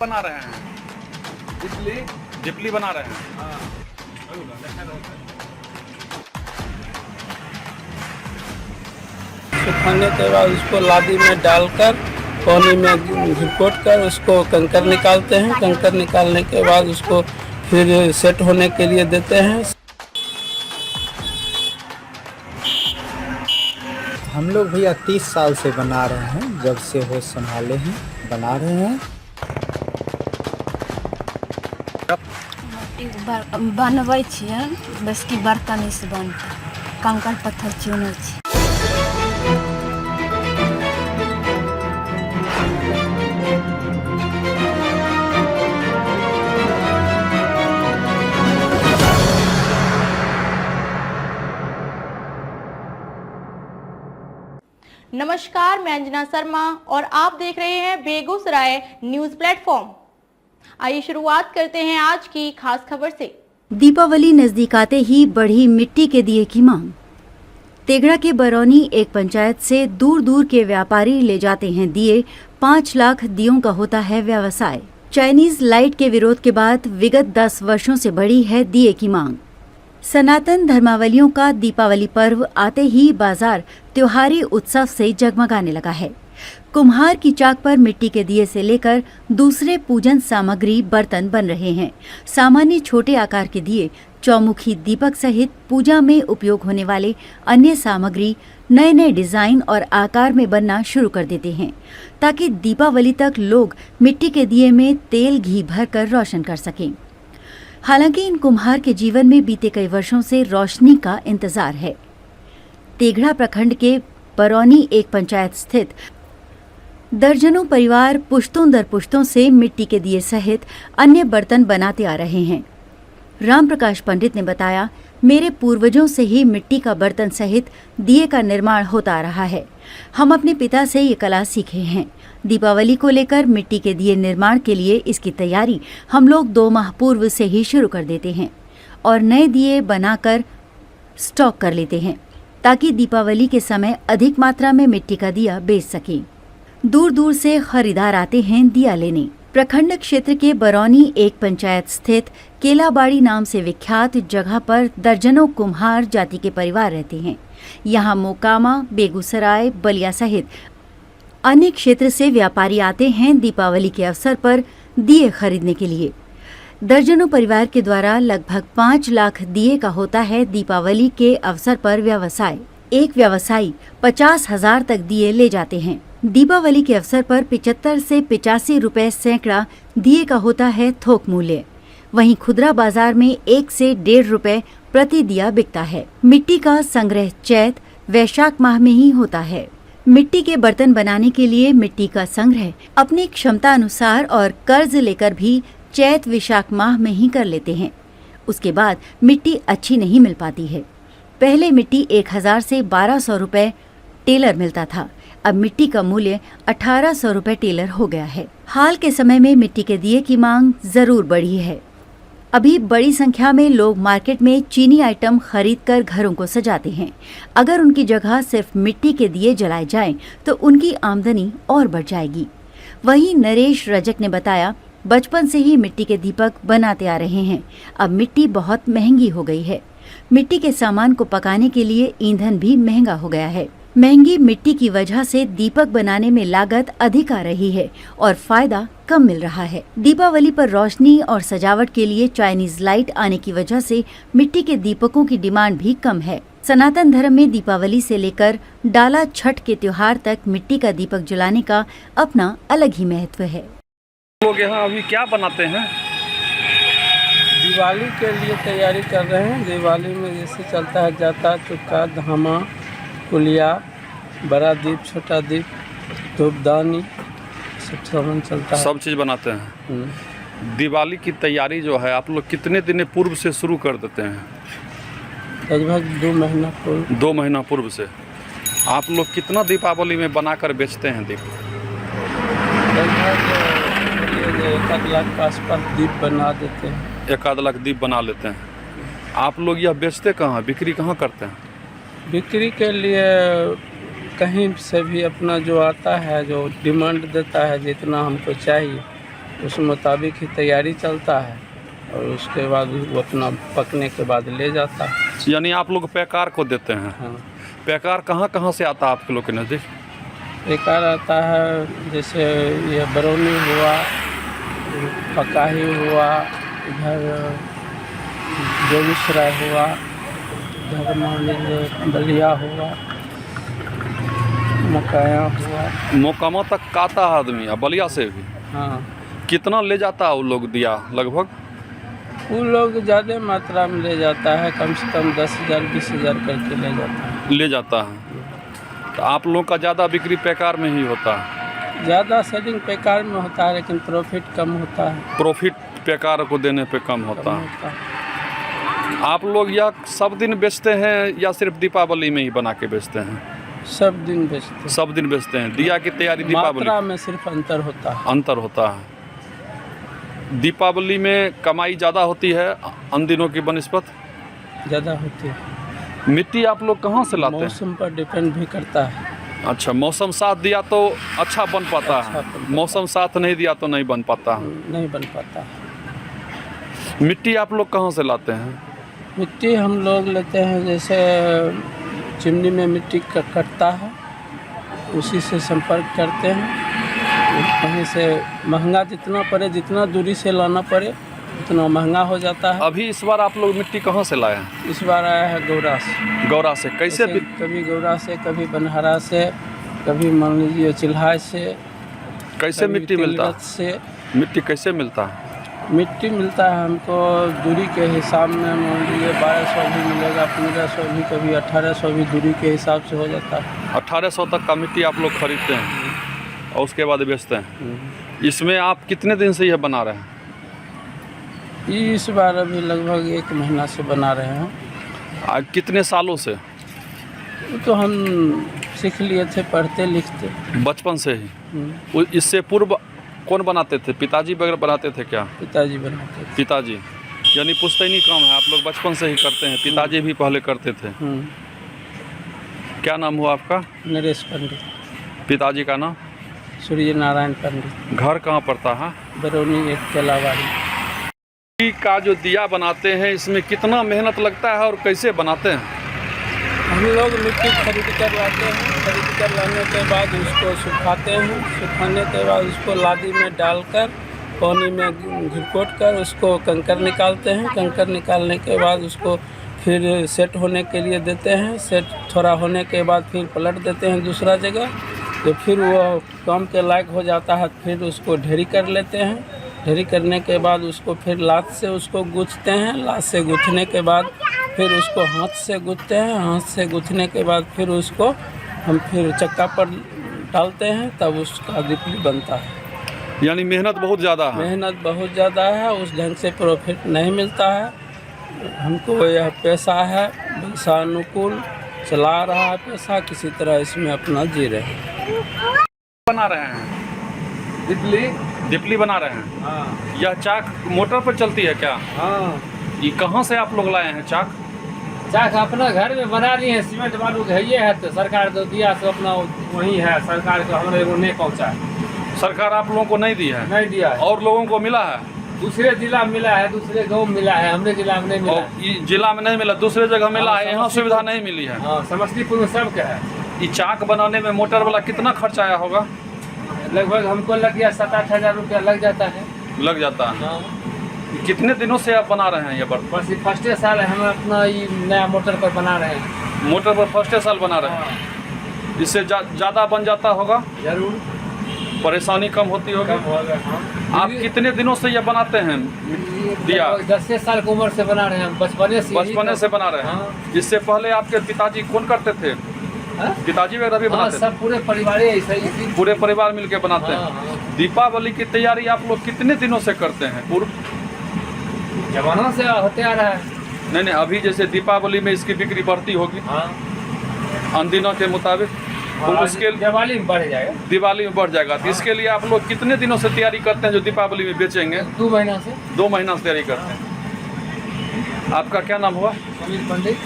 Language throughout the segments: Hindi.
बना रहे हैं, जिपली बना रहे हैं। सुखाने के बाद उसको लादी में डालकर पानी में घुट कर उसको कंकर निकालते हैं। कंकर निकालने के बाद उसको फिर सेट होने के लिए देते हैं। हम लोग भैया 30 साल से बना रहे हैं, जब से होश संभाले हैं बना रहे हैं। बनबै छियै, बस की बर्तन से बनता, कंकड़ पत्थर चुनै छी। नमस्कार, मैं अंजना शर्मा और आप देख रहे हैं बेगूसराय न्यूज प्लेटफॉर्म। आइए शुरुआत करते हैं आज की खास खबर से। दीपावली नजदीक आते ही बढ़ी मिट्टी के दिए की मांग। तेघड़ा के बरौनी एक पंचायत से दूर दूर के व्यापारी ले जाते हैं दिए। 5 लाख दियों का होता है व्यवसाय। चाइनीज लाइट के विरोध के बाद विगत 10 वर्षों से बढ़ी है दिए की मांग। सनातन धर्मावलियों का दीपावली पर्व आते ही बाजार त्योहारी उत्सव से जगमगाने लगा है। कुम्हार की चाक पर मिट्टी के दिए से लेकर दूसरे पूजन सामग्री बर्तन बन रहे हैं। सामान्य छोटे आकार के दिए, चौमुखी दीपक सहित पूजा में उपयोग होने वाले अन्य सामग्री नए नए डिजाइन और आकार में बनना शुरू कर देते हैं, ताकि दीपावली तक लोग मिट्टी के दिए में तेल घी भरकर रोशन कर सकें। हालांकि इन कुम्हार के जीवन में बीते कई वर्षों से रोशनी का इंतजार है। तेघड़ा प्रखंड के बरौनी एक पंचायत स्थित दर्जनों परिवार पुश्तों दर पुश्तों से मिट्टी के दिए सहित अन्य बर्तन बनाते आ रहे हैं। राम प्रकाश पंडित ने बताया, मेरे पूर्वजों से ही मिट्टी का बर्तन सहित दिए का निर्माण होता आ रहा है। हम अपने पिता से ये कला सीखे हैं। दीपावली को लेकर मिट्टी के दिए निर्माण के लिए इसकी तैयारी हम लोग 2 माह पूर्व से ही शुरू कर देते हैं और नए दिए बनाकर स्टॉक कर लेते हैं, ताकि दीपावली के समय अधिक मात्रा में मिट्टी का दिया बेच सकें। दूर दूर से खरीदार आते हैं दिया लेने। प्रखंड क्षेत्र के बरौनी एक पंचायत स्थित केलाबाड़ी नाम से विख्यात जगह पर दर्जनों कुम्हार जाति के परिवार रहते हैं। यहाँ मोकामा, बेगूसराय, बलिया सहित अन्य क्षेत्र से व्यापारी आते हैं दीपावली के अवसर पर दिए खरीदने के लिए। दर्जनों परिवार के द्वारा लगभग 5 लाख दिए का होता है दीपावली के अवसर पर व्यवसाय। एक व्यवसायी 50,000 तक दिए ले जाते हैं। दीपावली के अवसर पर 75 से 85 रुपए सैकड़ा दिए का होता है थोक मूल्य। वहीं खुदरा बाजार में 1 से 1.5 रुपए प्रति दिया बिकता है। मिट्टी का संग्रह चैत वैशाख माह में ही होता है। मिट्टी के बर्तन बनाने के लिए मिट्टी का संग्रह अपनी क्षमता अनुसार और कर्ज लेकर भी चैत विशाख माह में ही कर लेते हैं। उसके बाद मिट्टी अच्छी नहीं मिल पाती है। पहले मिट्टी 1000 से 1200 रुपए टेलर मिलता था। अब मिट्टी का मूल्य 1800 रुपए टेलर हो गया है। हाल के समय में मिट्टी के दिए की मांग जरूर बढ़ी है। अभी बड़ी संख्या में लोग मार्केट में चीनी आइटम खरीदकर घरों को सजाते हैं। अगर उनकी जगह सिर्फ मिट्टी के दिए जलाए जाएं, तो उनकी आमदनी और बढ़ जाएगी। वहीं नरेश रजक ने बताया, बचपन से ही मिट्टी के दीपक बनाते आ रहे हैं। अब मिट्टी बहुत महंगी हो गई है। मिट्टी के सामान को पकाने के लिए ईंधन भी महंगा हो गया है। महंगी मिट्टी की वजह से दीपक बनाने में लागत अधिक आ रही है और फायदा कम मिल रहा है। दीपावली पर रोशनी और सजावट के लिए चाइनीज लाइट आने की वजह से मिट्टी के दीपकों की डिमांड भी कम है। सनातन धर्म में दीपावली से लेकर डाला छठ के त्योहार तक मिट्टी का दीपक जलाने का अपना अलग ही महत्व है। लोग यहाँ अभी क्या बनाते हैं? दिवाली के लिए तैयारी कर रहे हैं। दिवाली में जैसे चलता है जाता, चुक्का, धामा, कुलिया, बड़ा दीप, छोटा दीप, धूपदानी, सब सामान चलता है। सब चीज़ बनाते हैं। दिवाली की तैयारी जो है आप लोग कितने दिन पूर्व से शुरू कर देते हैं? लगभग 2 महीना पूर्व। 2 महीना पूर्व से। आप लोग कितना दीपावली में बनाकर बेचते हैं दीप? लगभग 1 लाख के आसपास दीप बना देते हैं। 1 लाख दीप बना लेते हैं। आप लोग यह बेचते कहाँ, बिक्री कहाँ करते हैं? बिक्री के लिए कहीं से भी अपना जो आता है, जो डिमांड देता है, जितना हमको चाहिए उस मुताबिक ही तैयारी चलता है और उसके बाद वो अपना पकने के बाद ले जाता है। यानी आप लोग पैकार को देते हैं। हाँ, पैकार कहाँ कहाँ से आता है आपके लोग के नज़दीक? बेकार आता है जैसे ये बरौनी हुआ, पकाही हुआ, इधर बेगूसराय हुआ, इधर मान लीजिए बलिया हुआ, मकाया हुआ। मोकामा तक आता है आदमी, और बलिया से भी। हाँ, कितना ले जाता है वो लोग दिया लगभग? वो लोग ज़्यादा मात्रा में ले जाता है, कम से कम 10,000 20,000 करके ले जाता है। ले जाता है। तो आप लोग का ज़्यादा बिक्री पैकार में ही होता है? ज़्यादा सेलिंग बेकार में होता है लेकिन प्रॉफिट कम होता है। प्रॉफिट पैकार को देने पे कम होता कम है। होता है। आप लोग यह सब दिन बेचते हैं या सिर्फ दीपावली में ही बना के बेचते हैं? सब दिन बेचते हैं। सब दिन बेचते हैं। दिया की तैयारी दीपावली मात्रा में सिर्फ अंतर होता है। अंतर होता है। दीपावली में कमाई ज़्यादा होती है अन्य दिनों की बनिस्बत? ज़्यादा होती है। मिट्टी आप लोग कहाँ से लाते हैं? मौसम पर डिपेंड भी करता है। अच्छा, मौसम साथ दिया तो अच्छा बन पाता अच्छा है, बन पाता मौसम साथ नहीं दिया तो नहीं बन पाता है। नहीं बन पाता है। मिट्टी आप लोग कहाँ से लाते हैं? मिट्टी हम लोग लेते हैं जैसे चिमनी में मिट्टी कटता है, उसी से संपर्क करते हैं। कहीं से महंगा जितना पड़े, जितना दूरी से लाना पड़े उतना महंगा हो जाता है। अभी इस बार आप लोग मिट्टी कहाँ से लाए हैं? इस बार आया है गौरा से। गौरा से। कैसे जैसे कभी गौरा से, कभी बनहरा से, कभी मान लीजिए चिल्हाय से, कैसे कभी मिट्टी मिलता तिलरत है? से। मिट्टी कैसे मिलता है? मिट्टी मिलता है हमको दूरी के हिसाब में, मान लीजिए 1200 भी मिलेगा, 1500 भी, कभी 1800 भी, दूरी के हिसाब से हो जाता है। 1800 तक का मिट्टी आप लोग खरीदते हैं और उसके बाद बेचते हैं। इसमें आप कितने दिन से यह बना रहे हैं? इस बार अभी लगभग 1 महीना से बना रहे हैं। कितने सालों से? वो तो हम सीख लिए थे पढ़ते लिखते। बचपन से ही? इससे पूर्व कौन बनाते थे? पिताजी वगैरह बनाते थे क्या? पिताजी बनाते थे। पिताजी, यानी पुश्तैनी काम है, आप लोग बचपन से ही करते हैं। पिताजी भी पहले करते थे। क्या नाम हुआ आपका? नरेश पंडित। पिताजी का नाम? सूर्य नारायण पंडित। घर कहाँ पड़ता है? बरौनी एक केलावाड़ी। मिट्टी का जो दिया बनाते हैं इसमें कितना मेहनत लगता है और कैसे बनाते हैं? हम लोग मिट्टी खरीद कर लाते हैं। खरीद कर लाने के बाद उसको सुखाते हैं। सुखाने के बाद उसको लादी में डालकर पानी में घिरकोट कर उसको कंकर निकालते हैं। कंकर निकालने के बाद उसको फिर सेट होने के लिए देते हैं। सेट थोड़ा होने के बाद फिर पलट देते हैं दूसरा जगह। तो फिर वो काम के लायक हो जाता है, फिर उसको ढेरी कर लेते हैं। ढेरी करने के बाद उसको फिर लात से उसको गूँथते हैं। लात से गूँथने के बाद फिर उसको हाथ से गूँथते हैं। हाथ से गूँथने के बाद फिर उसको हम फिर चक्का पर डालते हैं, तब उसका दीपली बनता है। यानी मेहनत बहुत ज़्यादा है। मेहनत बहुत ज़्यादा है, उस ढंग से प्रॉफिट नहीं मिलता है। हमको यह पैसा है, वंशानुकूल चला रहा है पैसा, किसी तरह इसमें अपना जी रहे हैं। बना रहे हैं दिपली। दिपली बना रहे हैं। हाँ यह चाक मोटर पर चलती है क्या? हाँ। ये कहाँ से आप लोग लाए हैं चाक? चाक अपना घर में बना लिए हैं। सीमेंट बालू घइए है तो सरकार तो दिया तो अपना वही है। सरकार को हमारे को नहीं पहुँचा है। सरकार आप लोगों को नहीं दी है? नहीं दिया है। और लोगों को मिला है? दूसरे जिला में मिला है, दूसरे गाँव में मिला है, हमरे जिला में नहीं मिला और है। ये जिला में नहीं मिला, दूसरे जगह मिला है, यहाँ सुविधा नहीं मिली है। हाँ, समस्तीपुर में सबका है। ये चाक बनाने में मोटर वाला कितना खर्च आया होगा? लगभग हमको लग गया 7-8 हज़ार रुपया लग जाता है। लग जाता है। हाँ। कितने दिनों से आप बना रहे हैं ये बर्तन? बस ये फर्स्टे साल हम अपना ये नया मोटर पर बना रहे हैं। मोटर पर फर्स्ट साल बना रहे हैं। इससे ज़्यादा बन जाता होगा? जरूर। परेशानी कम होती होगी? कम होगा। हाँ। आप कितने दिनों से ये बनाते हैं दिया? 10 साल की उम्र से बना रहे हैं, बचपने से बना रहे हैं। हाँ। इससे पहले आपके पिताजी कौन करते थे? हाँ? पिताजी वगैरह भी हाँ, बनाते थे? सब पूरे परिवार ऐसा ही। पूरे परिवार मिलके बनाते हाँ, हैं। हाँ। दीपावली की तैयारी आप लोग कितने दिनों से करते हैं? पूर्व जमाना से होते आ रहा है। नहीं, अभी जैसे दीपावली में इसकी बिक्री बढ़ती होगी हाँ। अन्य दिनों के मुताबिक, तो उसके दिवाली में बढ़ जाएगा। दिवाली में बढ़ जाएगा। तो इसके लिए आप लोग कितने दिनों से तैयारी करते हैं जो दीपावली में बेचेंगे? 2 महीना से। 2 महीना से तैयारी करते हैं। आपका क्या नाम हुआ? सुनील पंडित।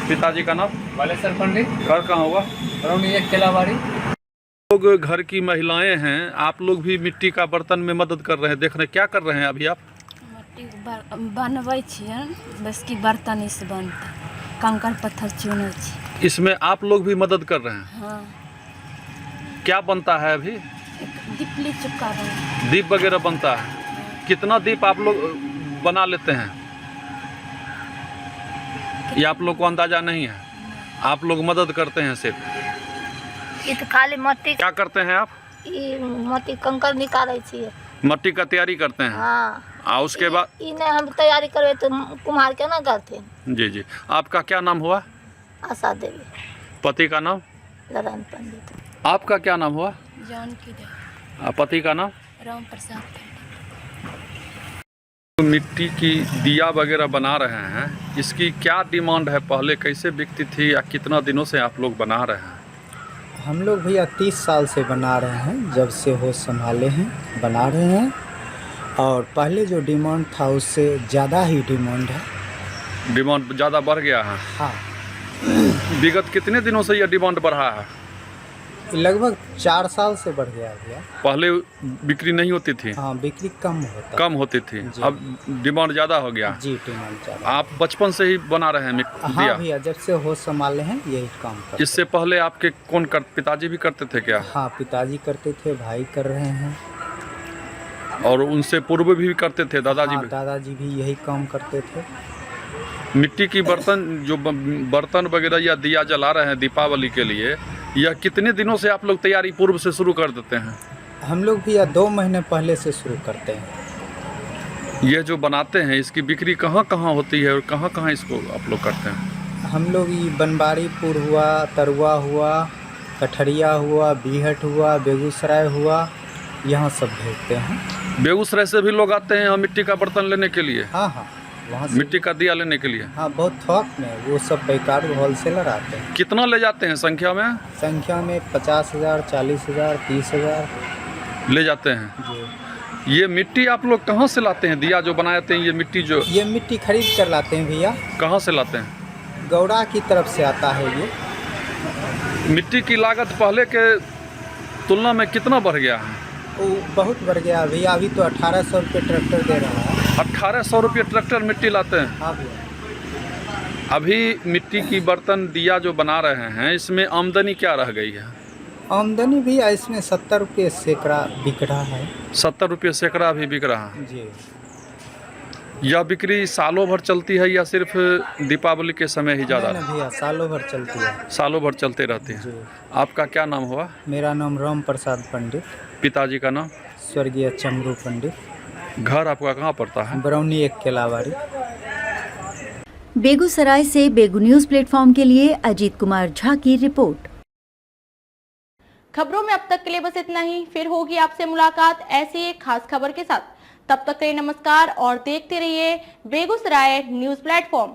पिताजी का नाम? बालेश्वर पंडित। घर कहाँ हुआ? बरौनी एक केलावाड़ी। लोग घर की महिलाएं हैं, आप लोग भी मिट्टी का बर्तन में मदद कर रहे हैं, देख रहे हैं क्या कर रहे हैं अभी आप? मट्टी बनबै छियै, बस की बर्तन इस बनता, कंकड़ पत्थर चुनै छी। इसमें आप लोग भी मदद कर रहे हैं? हाँ, क्या बनता है अभी? एक दीपली चुका बना। दीप वगैरह बनता है। कितना दीप आप लोग बना लेते हैं ये आप लोग को अंदाजा नहीं है? आप लोग मदद करते हैं सिर्फ? ई तो खाली मट्टी क्या करते हैं आप? ई मट्टी कंकड़ निकाले छियै। मट्टी का तैयारी करते हैं? हाँ। उसके बाद ई नहीं हम तैयारी करवे तो कुम्हार के ना करते। जी जी। आपका क्या नाम हुआ? आशा देवी। पति का नाम? नारायण पंडित। आपका क्या नाम हुआ? जानकी देवी। पति का नाम? राम प्रसाद। मिट्टी की दिया वगैरह बना रहे हैं, इसकी क्या डिमांड है? पहले कैसे बिकती थी या कितना दिनों से आप लोग बना रहे हैं? हम लोग भैया 30 साल से बना रहे हैं, जब से होश संभाले हैं बना रहे हैं। और पहले जो डिमांड था उससे ज़्यादा ही डिमांड है। डिमांड ज़्यादा बढ़ गया है? हाँ। विगत कितने दिनों से यह डिमांड बढ़ा है? लगभग 4 साल से बढ़ गया भैया। पहले बिक्री नहीं होती थी? हाँ, बिक्री कम होती थी, अब डिमांड ज़्यादा हो गया। जी, डिमांड ज़्यादा। आप बचपन से ही बना रहे हैं हाँ दिया? भैया, जब से होश संभाले हैं यही काम करते। इससे पहले आपके पिताजी भी करते थे क्या? हाँ, पिताजी करते थे, भाई कर रहे हैं। और उनसे पूर्व भी करते थे दादाजी? हाँ, भी दादाजी भी यही काम करते थे। मिट्टी की बर्तन वगैरह या दिया जला रहे हैं दीपावली के लिए, यह कितने दिनों से आप लोग तैयारी पूर्व से शुरू कर देते हैं? हम लोग भी 2 महीने पहले से शुरू करते हैं। ये जो बनाते हैं इसकी बिक्री कहाँ कहाँ होती है और कहाँ कहाँ इसको आप लोग करते हैं? हम लोग ये बनबारीपुर हुआ, तरुआ हुआ, कठरिया हुआ, बीहट हुआ, बेगूसराय हुआ, यहाँ सब भेजते हैं। बेगूसराय से भी लोग आते हैं मिट्टी का बर्तन लेने के लिए? हाँ हाँ, वहाँ से मिट्टी का दिया लेने के लिए? हाँ, बहुत थोक में, वो सब पैकार होलसेलर आते हैं। कितना ले जाते हैं संख्या में? संख्या में 50,000, 40,000, 30,000 ले जाते हैं जी। ये मिट्टी आप लोग कहाँ से लाते हैं? दिया जो बनाते हैं ये मिट्टी खरीद कर लाते हैं भैया। कहाँ से लाते हैं? गौड़ा की तरफ से आता है ये। मिट्टी की लागत पहले के तुलना में कितना बढ़ गया है? वो बहुत बढ़ गया भैया, अभी तो 1800 रुपये ट्रैक्टर दे रहा है। 1800 रुपये ट्रैक्टर मिट्टी लाते हैं? हाँ भैया। अभी मिट्टी की बर्तन दिया जो बना रहे हैं, इसमें आमदनी क्या रह गई है? आमदनी भी इसमें 70 रुपये सैकड़ा बिक रहा है। 70 रुपये सैकड़ा भी बिक रहा है जी। यह बिक्री सालों भर चलती है या सिर्फ दीपावली के समय ही ज़्यादा? नहीं भैया, सालों भर चलती है। सालों भर चलते रहती है। जी। आपका क्या नाम हुआ? मेरा नाम राम प्रसाद पंडित। पिताजी का नाम? स्वर्गीय चमरू पंडित। घर आपका कहाँ पड़ता है? बरौनी 1 केलावाड़ी। बेगूसराय से बेगू न्यूज प्लेटफॉर्म के लिए अजीत कुमार झा की रिपोर्ट। खबरों में अब तक के लिए बस इतना ही। फिर होगी आपसे मुलाकात ऐसी एक खास खबर के साथ। तब तक के लिए नमस्कार और देखते रहिए बेगूसराय न्यूज प्लेटफॉर्म।